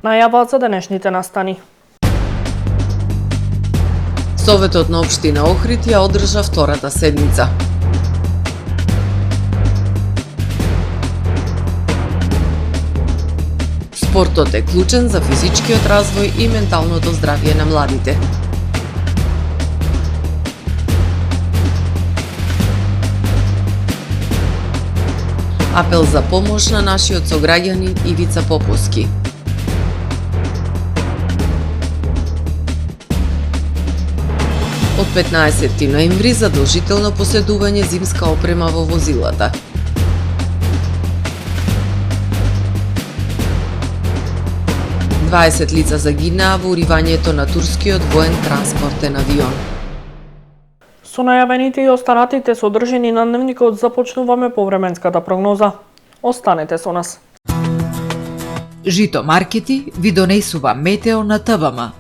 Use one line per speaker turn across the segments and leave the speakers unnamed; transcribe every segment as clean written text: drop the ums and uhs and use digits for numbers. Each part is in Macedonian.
Најаваат за денешните настани.
Советот на општина Охрид ја одржа втората седница. Спортот е клучен за физичкиот развој и менталното здравје на младите. Апел за помош на нашиот сограѓанин Ивица Поповски. Од 15 ноември задолжително поседување зимска опрема во возилата. Дваесет лица загинаа во уривањето на турскиот воен транспортен авион.
Со најавените и останатите содржини на дневникот започнуваме повременската прогноза. Останете со нас.
Жито маркети ви донесува метео на ТВМ.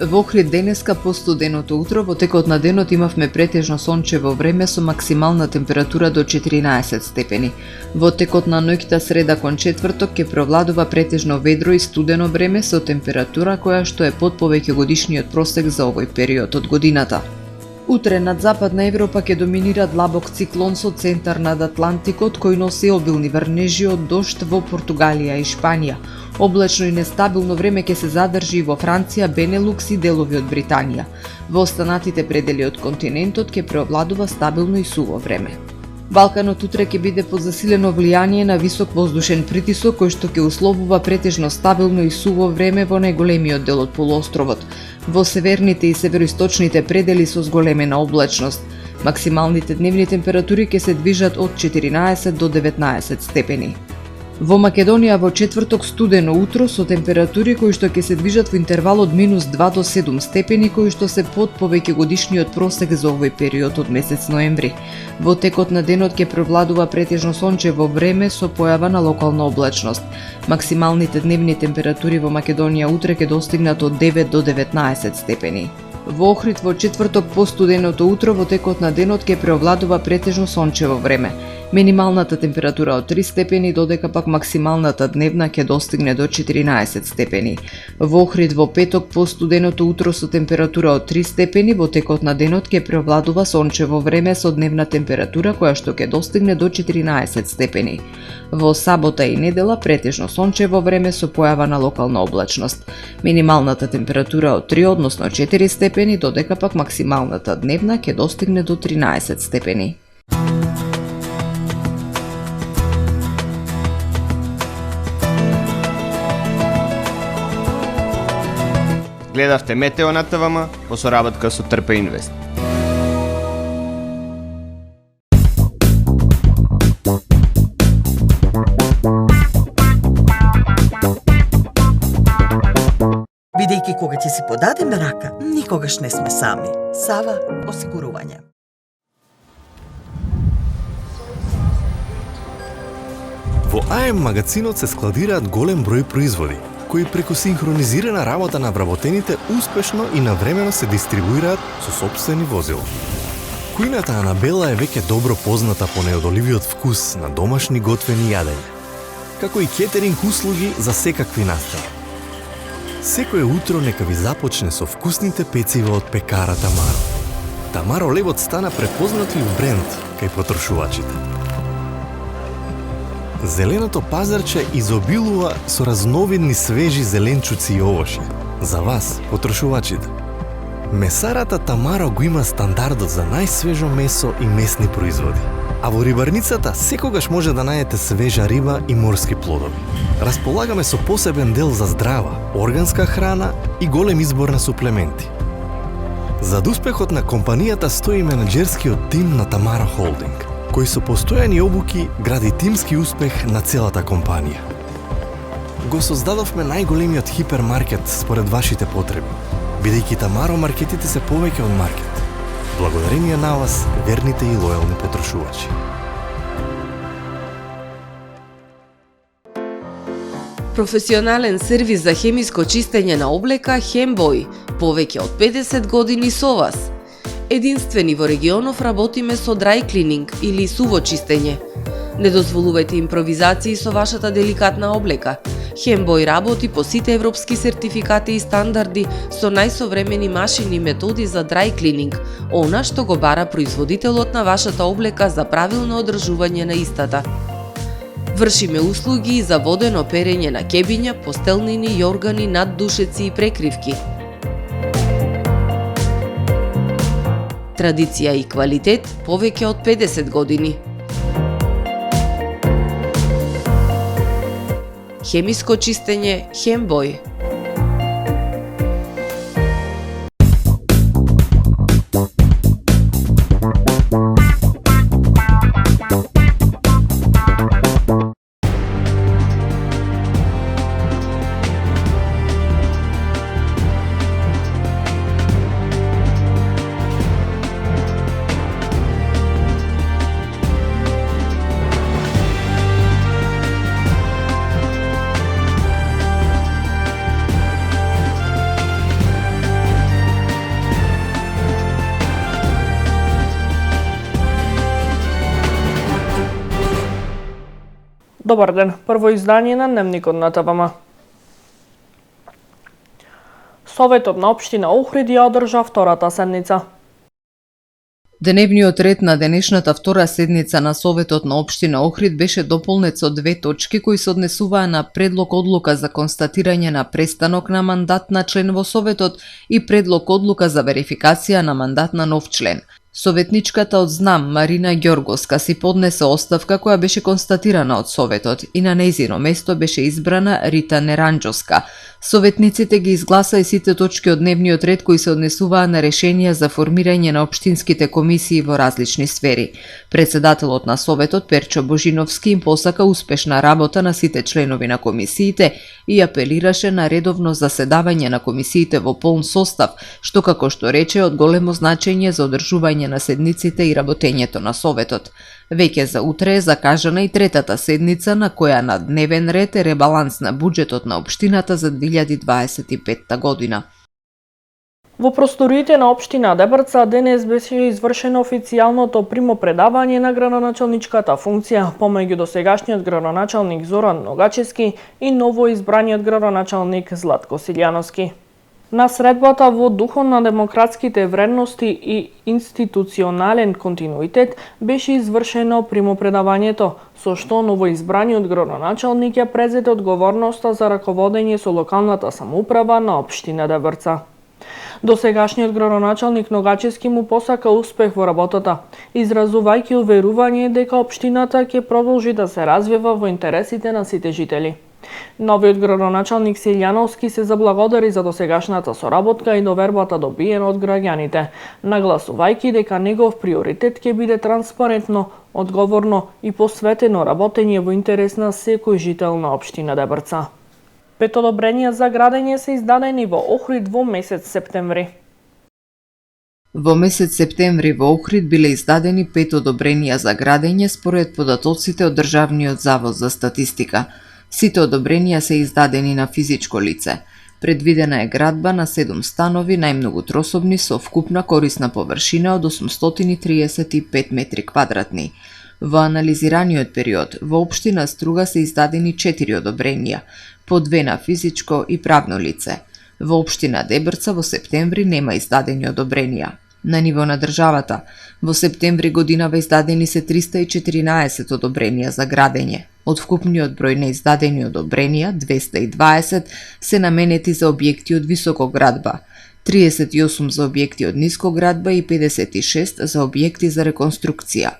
Во Охрид денеска по студеното утро во текот на денот имавме претежно сончево време со максимална температура до 14 степени. Во текот на ноќта среда кон четврток ќе провладува претежно ведро и студено време со температура која што е под повеќе годишниот просек за овој период од годината. Утре над Западна Европа ќе доминира длабок циклон со центар над Атлантикот кој носи обилни врнежи од дожд во Португалија и Шпанија. Облачно и нестабилно време ќе се задржи во Франција, Бенелукс и делови од Британија. Во останатите предели од континентот ќе преовладува стабилно и суво време. Балканот утре ќе биде под засилено влијание на висок воздушен притисок кој што ќе условува претежно стабилно и суво време во најголемиот дел од полуостровот. Во северните и североисточните предели со зголемена облачност. Максималните дневни температури ќе се движат од 14 до 19 степени. Во Македонија во четврток студено утро со температури кои што ќе се движат во интервал од -2 до 7 степени кои што се под повеќе годишниот просек за овој период од месец ноември. Во текот на денот ќе превладува претежно сончево време со појава на локална облачност. Максималните дневни температури во Македонија утре ќе достигнат од 9 до 19 степени. Во Охрид во четврток по студеното утро во текот на денот ќе преовладува претежно сончево време. Минималната температура од 3 степени додека пак максималната дневна ќе достигне до 14 степени. Во Охрид во петок по студеното утро со температура од 3 степени во текот на денот ќе преовладува сончево време со дневна температура која што ќе достигне до 14 степени. Во сабота и недела претежно сончево време со појава на локална облачност. Минималната температура од 3 односно 4 степени додека пак максималната дневна ќе достигне до 13 степени.
Гледавте Метео на ТВМ по соработка со Трпе Инвест.
Бидејќи кога ќе си подадеме рака, никогаш не сме сами. Сава осигурување.
Во АМ магазинот се складираат голем број производи, кои преку синхронизирана работа на вработените успешно и навремено се дистрибуираат со сопствени возила. Кујната Анабела е веќе добро позната по неодоливиот вкус на домашни готвени јадења, како и кетеринг услуги за секакви настани. Секое утро нека ви започне со вкусните пецива од пекара Тамаро. Тамаро лебот стана препознатлив бренд кај потрошувачите. Зеленото пазарче изобилува со разновидни свежи зеленчуци и овошје. За вас, потрошувачите. Месарата Тамаро го има стандардот за најсвежо месо и месни производи. А во рибарницата секогаш може да најдете свежа риба и морски плодови. Располагаме со посебен дел за здрава, органска храна и голем избор на суплементи. Зад успехот на компанијата стои менеджерскиот тим на Тамаро Холдинг, кој со постојани обуки гради тимски успех на целата компанија. Го создадовме најголемиот хипермаркет според вашите потреби, бидејќи Тамаро маркетите се повеќе од маркет. Благодарение на вас, верните и лојални потрошувачи.
Професионален сервис за хемиско чистење на облека Хембој, повеќе од 50 години со вас.
Единствени во регионов работиме со dry cleaning или суво чистење. Не дозволувајте импровизации со вашата деликатна облека. Хембој работи по сите европски сертификати и стандарди со најсовремени машини и методи за dry cleaning, она што го бара производителот на вашата облека за правилно одржување на истата. Вршиме услуги за водено перење на кебиња, постелнини, јоргани, наддушеци и прекривки. Традиција и квалитет повеќе од 50 години. Хемиско чистење Хембој.
Добар ден, прво издание на Дневникот на ТВМ. Советот на општина Охрид ја одржа втората седница.
Дневниот ред на денешната втора седница на Советот на општина Охрид беше дополнет со 2 точки кои се однесуваа на предлог одлука за констатирање на престанок на мандат на член во Советот и предлог одлука за верификација на мандат на нов член. Советничката од ЗНАМ Марина Ѓорговска си поднесе оставка која беше констатирана од Советот и на нејзино место беше избрана Рита Неранџовска. Советниците ги изгласа и сите точки од дневниот ред кои се однесуваа на решенија за формирање на општинските комисии во различни сфери. Председателот на Советот Перчо Божиновски им посака успешна работа на сите членови на комисиите и апелираше на редовно заседавање на комисиите во полн состав, што како што рече од големо значење за одржување на седниците и работењето на Советот. Веќе за утре е закажана и третата седница на која на дневен ред е ребаланс на буџетот на општината за 2025 година.
Во просториите на општина Дебрца денес беше извршено официјалното примопредавање на градоначалничката функција помеѓу досегашниот градоначалник Зоран Ногачевски и новоизбраниот градоначалник Златко Силјановски. На средбата во духот на демократските вредности и институционален континуитет беше извршено примопредавањето, со што новоизбраниот градоначалник ја презете одговорноста за раководење со локалната самоуправа на општина Дебрца. Досегашниот градоначалник Ногачевски му посака успех во работата, изразувајќи уверување дека општината ќе продолжи да се развива во интересите на сите жители. Новиот градоначалник Силјановски се заблагодари за досегашната соработка и довербата добиена од граѓаните, нагласувајќи дека негов приоритет ќе биде транспарентно, одговорно и посветено работење во интерес на секој жител на општина Дебрца. 5 одобренија за градење се издадени во Охрид во месец септември.
Во месец септември во Охрид биле издадени 5 одобренија за градење според податоците од Државниот завод за статистика. Сите одобренија се издадени на физичко лице. Предвидена е градба на 7 станови, најмногу трособни со вкупна корисна површина од 835 метри квадратни. Во анализираниот период во општина Струга се издадени 4 одобренија, по 2 на физичко и правно лице. Во општина Дебрца во септември нема издадени одобренија. На ниво на државата, во септември годинава издадени се 314 одобренија за градење. Од вкупниот број на издадени одобренија, 220 се наменети за објекти од високоградба, 38 за објекти од нискоградба и 56 за објекти за реконструкција.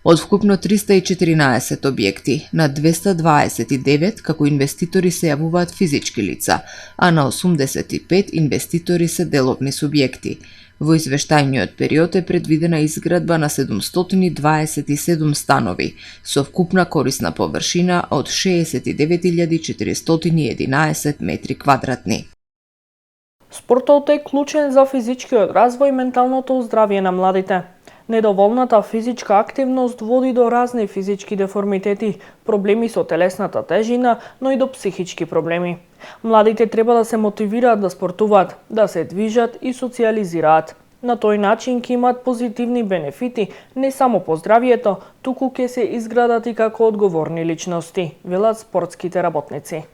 Од вкупно 314 објекти, на 229 како инвеститори се јавуваат физички лица, а на 85 инвеститори се деловни субјекти. Во извештајниот период е предвидена изградба на 727 станови, со вкупна корисна површина од 69.411 метри квадратни.
Спортот е клучен за физичкиот развој и менталното здравје на младите. Недоволната физичка активност води до разни физички деформитети, проблеми со телесната тежина, но и до психички проблеми. Младите треба да се мотивираат да спортуваат, да се движат и социализираат. На тој начин ќе имаат позитивни бенефити не само по здравието, туку ќе се изградат и како одговорни личности, велат спортските работници.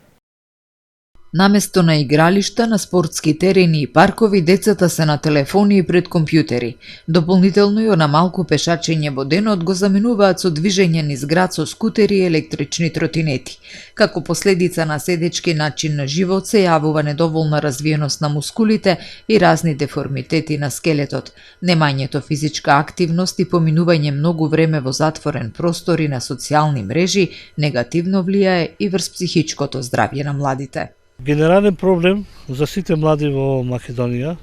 Наместо на игралишта, на спортски терени и паркови, децата се на телефони и пред компјутери. Дополнително и на малку пешачење во денот го заменуваат со движење низ град со скутери и електрични тротинети. Како последица на седечки начин на живот се јавува недоволна развиеност на мускулите и разни деформитети на скелетот. Немањето физичка активност и поминување многу време во затворен простор и на социјални мрежи негативно влијае и врз психичкото здравје на младите.
Генерален проблем за сите млади во Македонија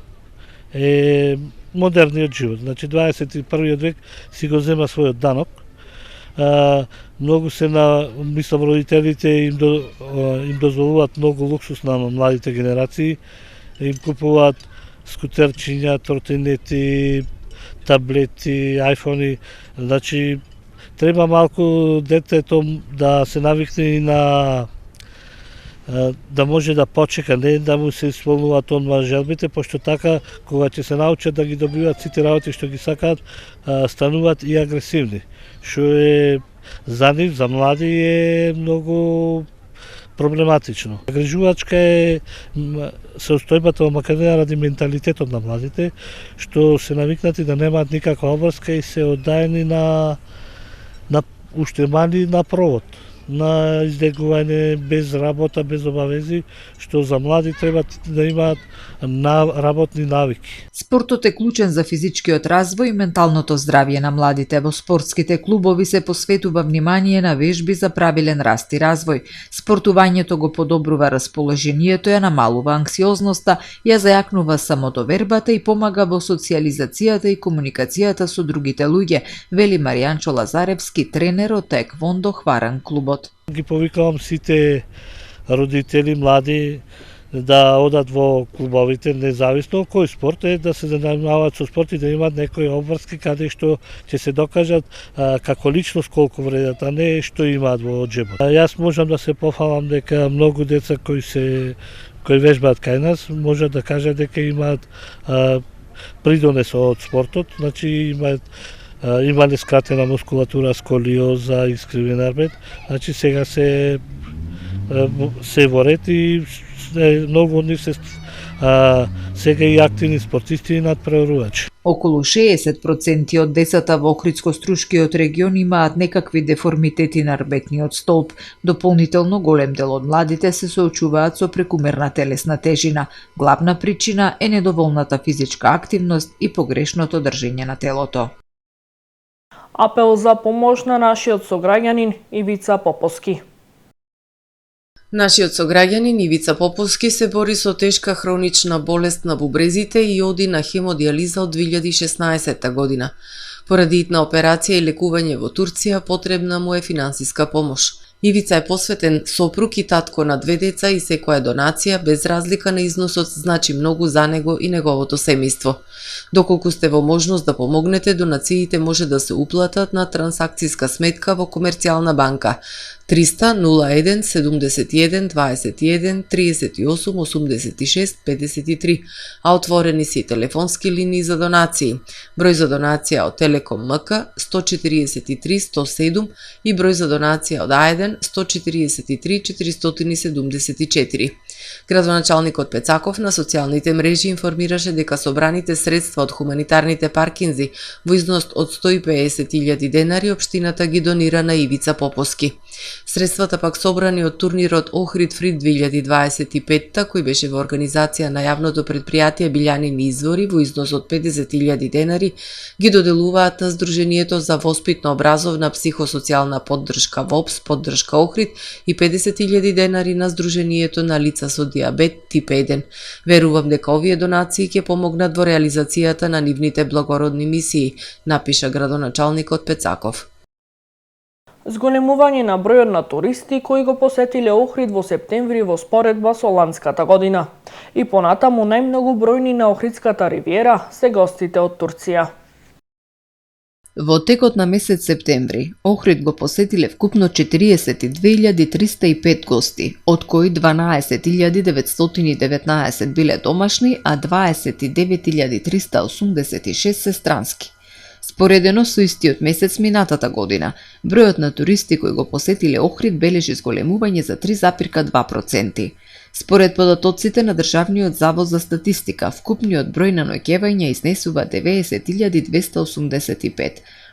е модерниот живот. Значи 21. век си го зема својот данок. Многу се мислам, родителите им дозволуваат многу луксус на младите генерации. Им купуваат скутерчиња, тротинети, таблети, айфони. Значи треба малку детето да се навикне и на да може да почека, не да му се исполнуваат онма желбите, пошто така, кога ќе се научат да ги добиваат сите работи што ги сакаат, стануваат и агресивни. Што е за нив, за млади, е многу проблематично. Грижувачка е состојбата во Македонија ради менталитетот на младите, што се навикнати да немаат никаква обврска и се оддаени на уште мали на провод, на издегување без работа, без обавези, што за млади треба да имаат работни навики.
Спортот е клучен за физичкиот развој и менталното здравје на младите. Во спортските клубови се посветува внимание на вежби за правилен раст и развој. Спортувањето го подобрува расположението, ја намалува анксиозноста, ја зајакнува самодовербата и помага во социјализацијата и комуникацијата со другите луѓе, вели Маријанчо Лазаревски, тренер од Таеквондо Хваран клубот.
Ги повикавам сите родители млади да одат во клубовите, независно кој спорт е, да се занимаваат со спорт и да имаат некои обврски каде што ќе се докажат како личност колку вредат, а не што имаат во џебот. Јас можам да се пофалам дека многу деца кои вежбаат кај нас можат да кажат дека имаат придонес од спортот, значи имале скратена мускулатура, сколиоза, искривен арбет, значи сега се во ред и многу од нив се сега и активни спортисти и надпреварувачи.
Околу 60% од децата во Охридско-Струшкиот регион имаат некакви деформитети на арбетниот столб. Дополнително голем дел од младите се соочуваат со прекумерна телесна тежина. Главна причина е недоволната физичка активност и погрешното држење на телото.
Апел за помош на нашиот сограѓанин Ивица Поповски.
Нашиот сограѓанин Ивица Поповски се бори со тешка хронична болест на бубрезите и оди на хемодиализа од 2016 година. Поради итна операција и лекување во Турција, потребна му е финансиска помош. Ивица е посветен сопруг и татко на 2 деца и секоја донација, без разлика на износот, значи многу за него и неговото семејство. Доколку сте во можност да помогнете, донациите може да се уплатат на трансакцијска сметка во Комерцијална банка 300 01 71 21 38 86 53, а отворени се и телефонски линии за донации. Број за донација од Телеком МК 143 107 и број за донација од А1 143 474. Градоначалникот Пецаков на социјалните мрежи информираше дека собраните средства од хуманитарните паркинзи во износ од 150.000 денари општината ги донира на Ивица Поповски. Средствата пак собрани од турнирот Охрид Фрид 2025, кој беше во организација на јавното предпријатие Билјанини извори во износ од 50.000 денари, ги доделуваат на Сдруженијето за воспитно-образовна психосоцијална поддршка ВОПС, поддршка Охрид и 50.000 денари на Сдруженијето на лица со диабет тип 1. Верувам дека овие донации ќе помогнат во реализацијата на нивните благородни мисии, напиша градоначалникот Пецаков.
Зголемување на бројот на туристи кои го посетиле Охрид во септември во споредба со ланската година. И понатаму најмногу бројни на Охридската ривиера се гостите од Турција.
Во текот на месец септември, Охрид го посетиле вкупно 42.305 гости, од кои 12.919 биле домашни, а 29.386 се странски. Споредено со истиот месец минатата година, бројот на туристи кои го посетиле Охрид бележи зголемување за 3,2%. Според податоците на Државниот завод за статистика, вкупниот број на ноќевања изнесува 90.285.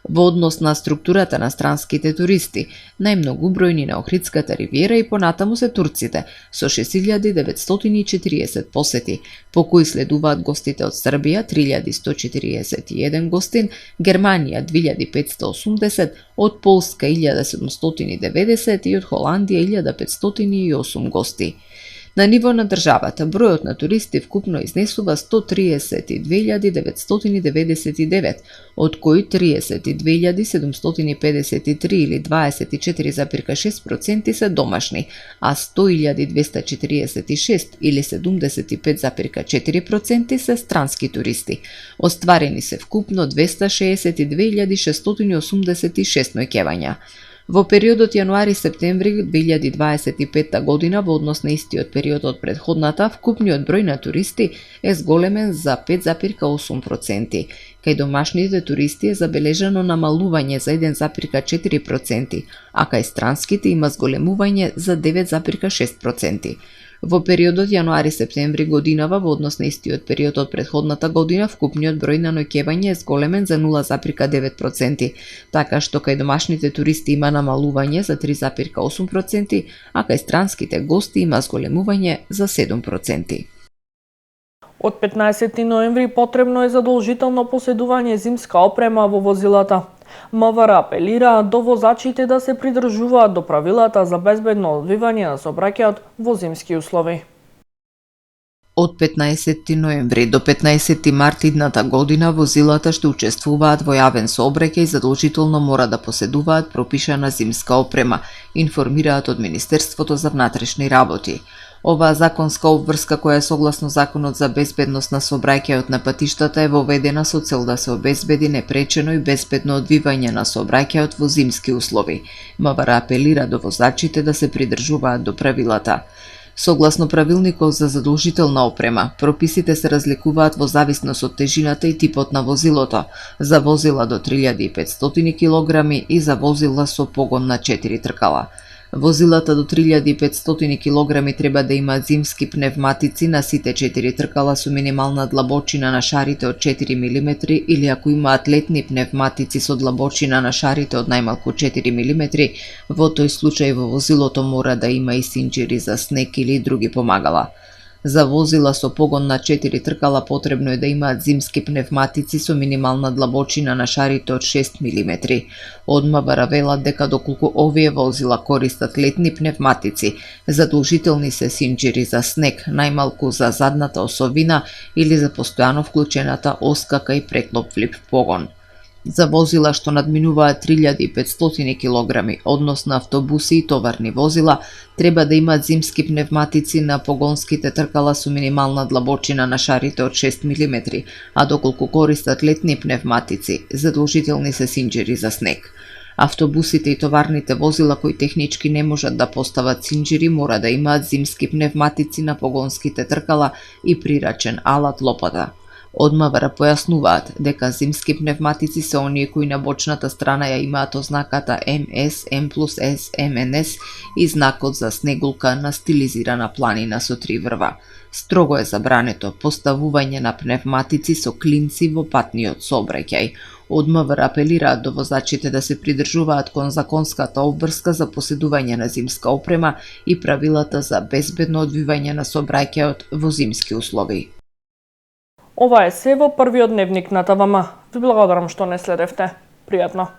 Во однос на структурата на странските туристи, најмногу бројни на Охридската ривиера и понатаму се турците, со 6.940 посети, по кои следуваат гостите од Србија 3.141 гостин, Германија 2.580, од Полска 1.790 и од Холандија 1.508 гости. На ниво на државата, бројот на туристи вкупно изнесува 132.999, од кои 32.753 или 24,6% се домашни, а 100.246 или 75,4% се странски туристи. Остварени се вкупно 262.686 ноќевања. Во периодот јануари-септември 2025 година, во однос на истиот период од предходната, вкупниот број на туристи е зголемен за 5,8%. Кај домашните туристи е забележано намалување за 1,4%, а кај странските има зголемување за 9,6%. Во периодот јануари-септември годинава, во однос на истиот период од предходната година, вкупниот број на ноќевање е зголемен за 0,9%, така што кај домашните туристи има намалување за 3,8%, а кај странските гости има зголемување за 7%.
Од 15 ноември потребно е задолжително поседување зимска опрема во возилата. МВР апелира до возачите да се придржуваат до правилата за безбедно одвивање на сообраќајот во зимски услови.
Од 15 ноември до 15 март идната година возилата што учествуваат во јавен сообраќај задолжително мора да поседуваат пропишана зимска опрема, информираат од Министерството за внатрешни работи. Оваа законска обврска, која е согласно Законот за безбедност на сообраќајот на патиштата, е воведена со цел да се обезбеди непречено и безбедно одвивање на сообраќајот во зимски услови. МВР апелира до возачите да се придржуваат до правилата. Согласно правилникот за задолжителна опрема, прописите се разликуваат во зависност од тежината и типот на возилото, за возила до 3500 кг и за возила со погон на 4 тркала. Возилата до 3500 кг треба да имаат зимски пневматици на сите 4 тркала со минимална длабочина на шарите од 4 мм или ако имаат летни пневматици со длабочина на шарите од најмалку 4 мм, во тој случај во возилото мора да има и синџири за снег или други помагала. За возила со погон на 4 тркала потребно е да имаат зимски пневматици со минимална длабочина на шарите од 6 мм. Од МВР велат дека доколку овие возила користат летни пневматици, задолжителни се синџири за снег, најмалку за задната осовина или за постојано вклучената оскака и преклоп флип погон. За возила што надминуваат 3500 кг, односно автобуси и товарни возила, треба да имаат зимски пневматици на погонските тркала со минимална длабочина на шарите од 6 мм, а доколку користат летни пневматици, задолжителни се синџири за снег. Автобусите и товарните возила кои технички не можат да постават синџири мора да имаат зимски пневматици на погонските тркала и прирачен алат лопата. Од МВР појаснуваат дека зимски пневматици се оние кои на бочната страна ја имаат ознаката МС, М+С, МНС и знакот за снегулка на стилизирана планина со 3 врва. Строго е забрането поставување на пневматици со клинци во патниот сообраќај. Од МВР апелираат до возачите да се придржуваат кон законската обврска за поседување на зимска опрема и правилата за безбедно одвивање на сообраќајот во зимски услови.
Ова е се во првиот дневник на ТВМ. Ви благодарам што не следевте. Пријатно.